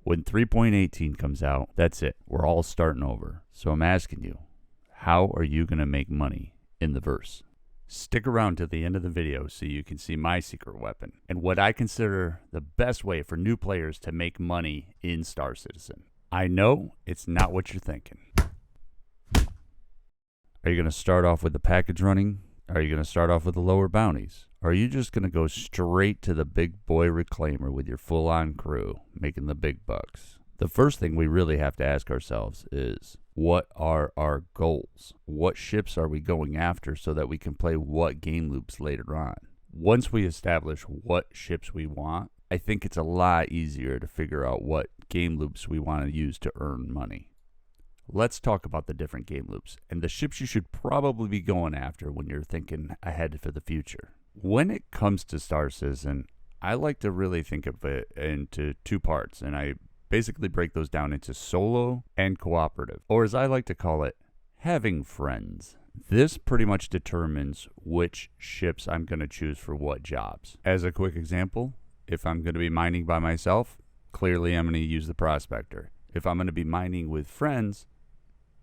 When 3.18 comes out, that's it. We're all starting over. So I'm asking you, how are you going to make money in the verse? Stick around to the end of the video so you can see my secret weapon and what I consider the best way for new players to make money in Star Citizen. I know it's not what you're thinking. Are you going to start off with the package running? Are you going to start off with the lower bounties? Or are you just going to go straight to the big boy reclaimer with your full-on crew, making the big bucks? The first thing we really have to ask ourselves is, what are our goals? What ships are we going after so that we can play what game loops later on? Once we establish what ships we want, I think it's a lot easier to figure out what game loops we want to use to earn money. Let's talk about the different game loops and the ships you should probably be going after when you're thinking ahead for the future. When it comes to Star Citizen, I like to really think of it into two parts, and I basically break those down into solo and cooperative, or as I like to call it, having friends. This pretty much determines which ships I'm going to choose for what jobs. As a quick example, if I'm going to be mining by myself, clearly I'm going to use the Prospector. If I'm going to be mining with friends,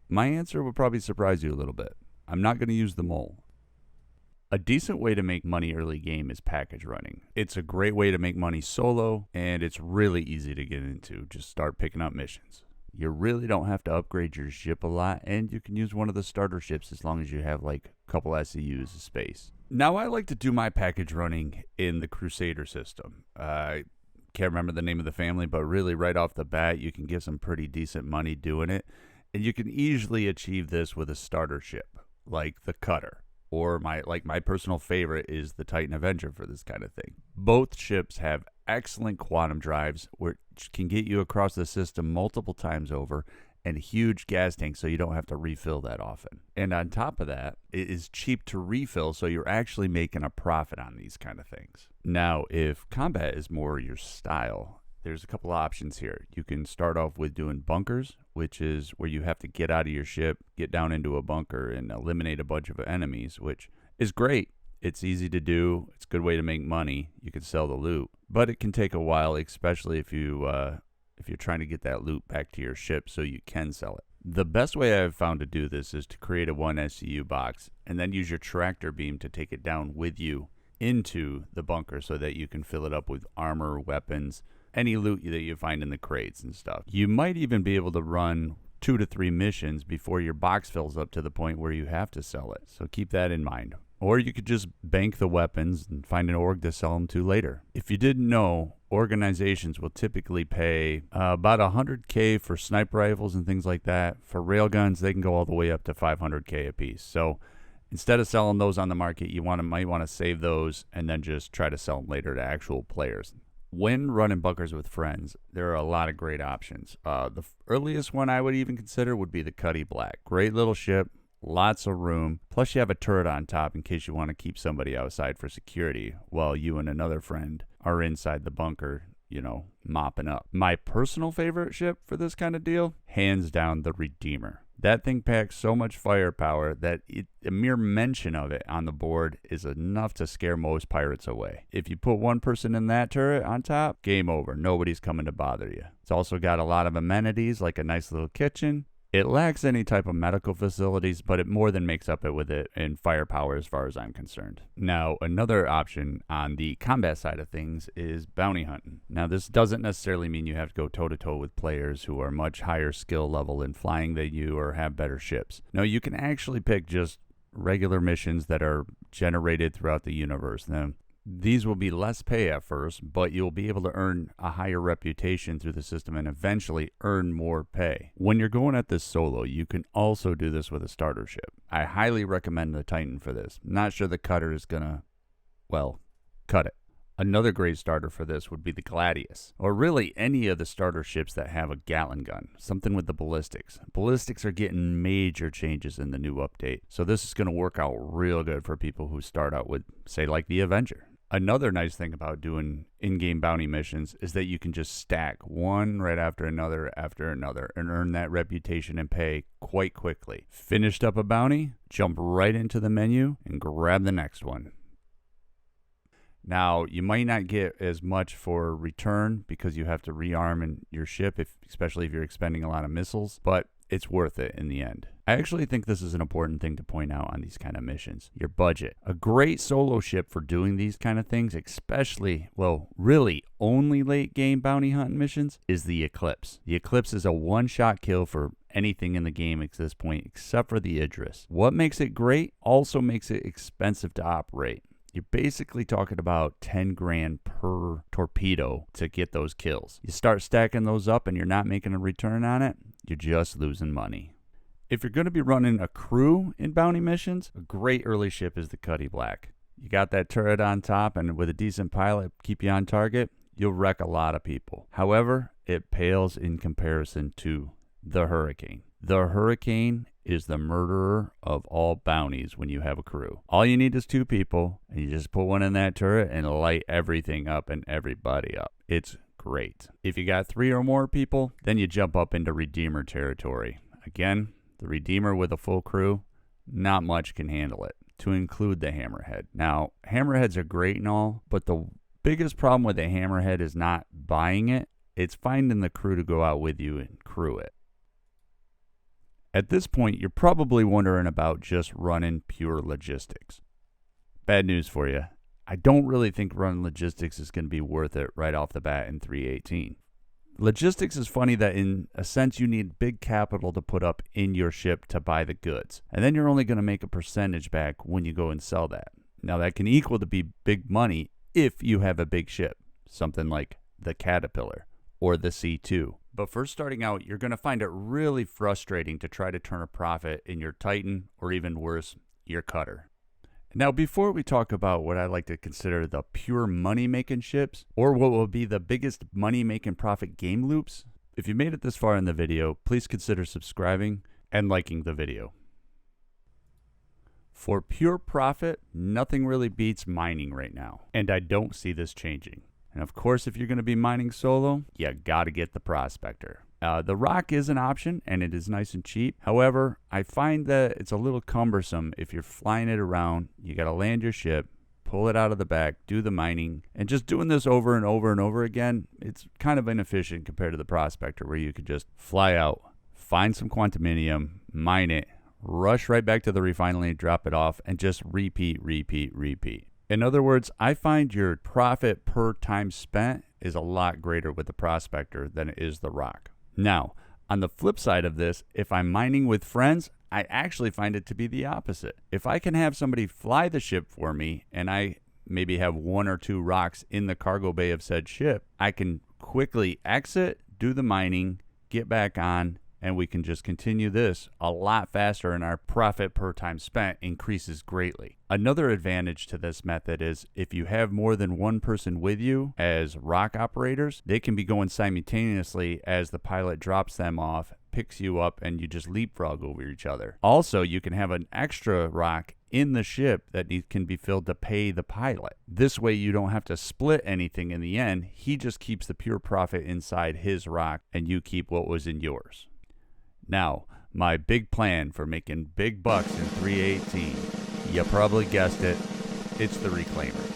my answer will probably surprise you a little bit. I'm not going to use the Mole. A decent way to make money early game is package running. It's a great way to make money solo, and it's really easy to get into. Just start picking up missions. You really don't have to upgrade your ship a lot, and you can use one of the starter ships as long as you have like a couple SCUs of space. Now, I like to do my package running in the Crusader system. I can't remember the name of the family, but really right off the bat, you can get some pretty decent money doing it, and you can easily achieve this with a starter ship, like the Cutter. Or my personal favorite is the Titan Avenger for this kind of thing. Both ships have excellent quantum drives, which can get you across the system multiple times over, and huge gas tanks so you don't have to refill that often. And on top of that, it is cheap to refill, so you're actually making a profit on these kind of things. Now, if combat is more your style, there's a couple options here. You can start off with doing bunkers, which is where you have to get out of your ship, get down into a bunker, and eliminate a bunch of enemies, which is great. It's easy to do. It's a good way to make money. You can sell the loot, but it can take a while, especially if you're trying to get that loot back to your ship so you can sell it. The best way I've found to do this is to create a 1 SCU box and then use your tractor beam to take it down with you into the bunker so that you can fill it up with armor, weapons, any loot that you find in the crates and stuff. You might even be able to run 2 to 3 missions before your box fills up to the point where you have to sell it. So keep that in mind. Or you could just bank the weapons and find an org to sell them to later. If you didn't know, organizations will typically pay about $100K for sniper rifles and things like that. For railguns, they can go all the way up to $500K a piece. So instead of selling those on the market, you might want to save those and then just try to sell them later to actual players. When running bunkers with friends, there are a lot of great options. The earliest one I would even consider would be the Cuddy Black. Great little ship, lots of room. Plus you have a turret on top in case you want to keep somebody outside for security while you and another friend are inside the bunker, mopping up. My personal favorite ship for this kind of deal, hands down, the Redeemer. That thing packs so much firepower that a mere mention of it on the board is enough to scare most pirates away. If you put one person in that turret on top, game over. Nobody's coming to bother you. It's also got a lot of amenities like a nice little kitchen. It lacks any type of medical facilities, but it more than makes up with it in firepower as far as I'm concerned. Now, another option on the combat side of things is bounty hunting. Now, this doesn't necessarily mean you have to go toe-to-toe with players who are much higher skill level in flying than you or have better ships. No, you can actually pick just regular missions that are generated throughout the universe. Now, these will be less pay at first, but you'll be able to earn a higher reputation through the system and eventually earn more pay. When you're going at this solo, you can also do this with a starter ship. I highly recommend the Titan for this. Not sure the Cutter is gonna, cut it. Another great starter for this would be the Gladius, or really any of the starter ships that have a Gatling gun, something with the ballistics. Ballistics are getting major changes in the new update, so this is going to work out real good for people who start out with, say, like the Avenger. Another nice thing about doing in-game bounty missions is that you can just stack one right after another and earn that reputation and pay quite quickly. Finished up a bounty, jump right into the menu and grab the next one. Now, you might not get as much for return because you have to rearm your ship, especially if you're expending a lot of missiles, but it's worth it in the end. I actually think this is an important thing to point out on these kind of missions. Your budget. A great solo ship for doing these kind of things, especially, well, really only late game bounty hunting missions, is the Eclipse. The Eclipse is a one-shot kill for anything in the game at this point except for the Idris. What makes it great also makes it expensive to operate. You're basically talking about 10 grand per torpedo to get those kills. You start stacking those up and you're not making a return on it, you're just losing money. If you're going to be running a crew in bounty missions, a great early ship is the Cuddy Black. You got that turret on top, and with a decent pilot keep you on target, you'll wreck a lot of people. However, it pales in comparison to the Hurricane. The Hurricane is the murderer of all bounties when you have a crew. All you need is 2 people, and you just put one in that turret and light everything up and everybody up. It's great. If you got 3 or more people, then you jump up into Redeemer territory. Again, the Redeemer with a full crew, not much can handle it, to include the Hammerhead. Now, Hammerheads are great and all, but the biggest problem with the Hammerhead is not buying it. It's finding the crew to go out with you and crew it. At this point, you're probably wondering about just running pure logistics. Bad news for you. I don't really think running logistics is going to be worth it right off the bat in 3.18. Logistics is funny that in a sense you need big capital to put up in your ship to buy the goods. And then you're only going to make a percentage back when you go and sell that. Now that can equal to be big money if you have a big ship. Something like the Caterpillar or the C2. But first starting out, you're going to find it really frustrating to try to turn a profit in your Titan, or even worse, your Cutter. Now, before we talk about what I like to consider the pure money-making ships, or what will be the biggest money-making profit game loops, if you made it this far in the video, please consider subscribing and liking the video. For pure profit, nothing really beats mining right now, and I don't see this changing. And of course, if you're going to be mining solo, you got to get the Prospector. The Rock is an option, and it is nice and cheap. However, I find that it's a little cumbersome if you're flying it around. You got to land your ship, pull it out of the back, do the mining, and just doing this over and over and over again, it's kind of inefficient compared to the Prospector, where you could just fly out, find some quantuminium, mine it, rush right back to the refinery, drop it off, and just repeat. In other words, I find your profit per time spent is a lot greater with the Prospector than it is the Rock. Now, on the flip side of this, if I'm mining with friends, I actually find it to be the opposite. If I can have somebody fly the ship for me, and I maybe have 1 or 2 rocks in the cargo bay of said ship, I can quickly exit, do the mining, get back on, and we can just continue this a lot faster, and our profit per time spent increases greatly. Another advantage to this method is if you have more than 1 person with you as rock operators, they can be going simultaneously as the pilot drops them off, picks you up, and you just leapfrog over each other. Also, you can have an extra rock in the ship that can be filled to pay the pilot. This way you don't have to split anything in the end. He just keeps the pure profit inside his rock, and you keep what was in yours. Now, my big plan for making big bucks in 3.18, you probably guessed it, it's the Reclaimer.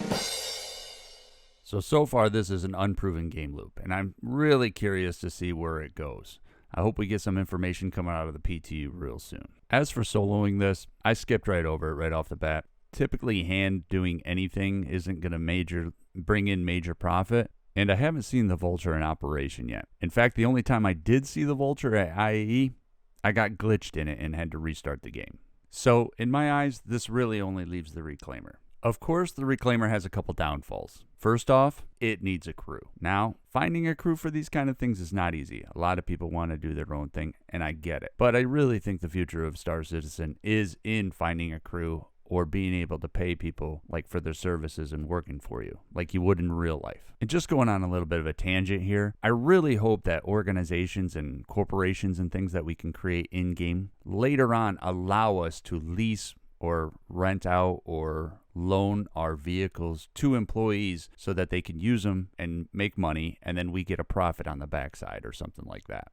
So far this is an unproven game loop, and I'm really curious to see where it goes. I hope we get some information coming out of the PTU real soon. As for soloing this, I skipped right over it right off the bat. Typically hand doing anything isn't going to bring in major profit. And I haven't seen the Vulture in operation yet. In fact, the only time I did see the Vulture at IAE, I got glitched in it and had to restart the game. So, in my eyes, this really only leaves the Reclaimer. Of course, the Reclaimer has a couple downfalls. First off, it needs a crew. Now, finding a crew for these kind of things is not easy. A lot of people want to do their own thing, and I get it. But I really think the future of Star Citizen is in finding a crew, or being able to pay people like for their services and working for you like you would in real life. And just going on a little bit of a tangent here, I really hope that organizations and corporations and things that we can create in-game later on allow us to lease or rent out or loan our vehicles to employees so that they can use them and make money, and then we get a profit on the backside or something like that.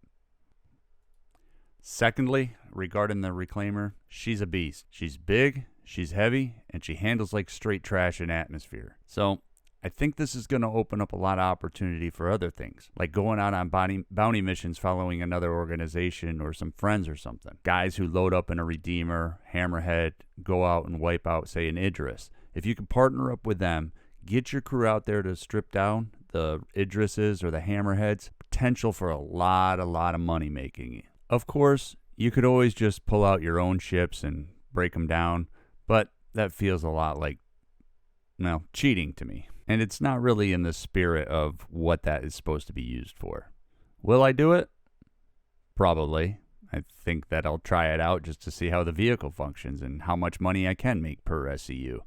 Secondly, regarding the Reclaimer, she's a beast. She's big, she's heavy, and she handles like straight trash in atmosphere. So, I think this is going to open up a lot of opportunity for other things, like going out on bounty missions following another organization or some friends or something. Guys who load up in a Redeemer, Hammerhead, go out and wipe out, say, an Idris. If you can partner up with them, get your crew out there to strip down the Idrises or the Hammerheads, potential for a lot of money making. Of course, you could always just pull out your own ships and break them down, but that feels a lot like, well, cheating to me. And it's not really in the spirit of what that is supposed to be used for. Will I do it? Probably. I think that I'll try it out just to see how the vehicle functions and how much money I can make per SCU.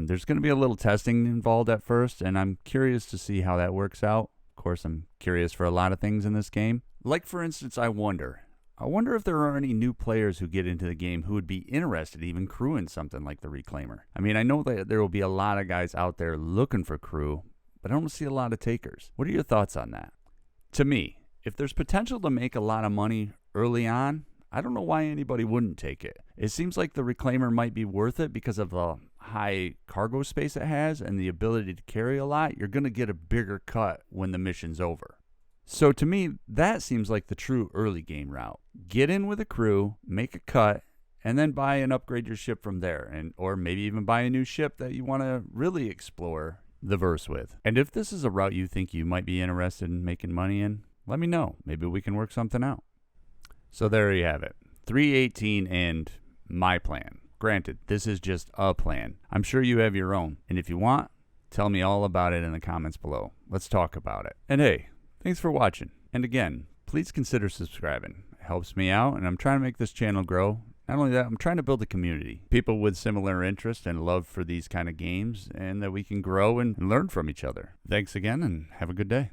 There's going to be a little testing involved at first, and I'm curious to see how that works out. Of course, I'm curious for a lot of things in this game. Like, for instance, I wonder if there are any new players who get into the game who would be interested even crewing something like the Reclaimer. I mean, I know that there will be a lot of guys out there looking for crew, but I don't see a lot of takers. What are your thoughts on that? To me, if there's potential to make a lot of money early on, I don't know why anybody wouldn't take it. It seems like the Reclaimer might be worth it because of the high cargo space it has and the ability to carry a lot. You're going to get a bigger cut when the mission's over. So to me, that seems like the true early game route. Get in with a crew, make a cut, and then buy and upgrade your ship from there, or maybe even buy a new ship that you want to really explore the verse with. And if this is a route you think you might be interested in making money in, let me know. Maybe we can work something out. So there you have it. 318 and my plan. Granted, this is just a plan. I'm sure you have your own. And if you want, tell me all about it in the comments below. Let's talk about it. And hey, thanks for watching. And again, please consider subscribing. It helps me out, and I'm trying to make this channel grow. Not only that, I'm trying to build a community. People with similar interest and love for these kind of games, and that we can grow and learn from each other. Thanks again, and have a good day.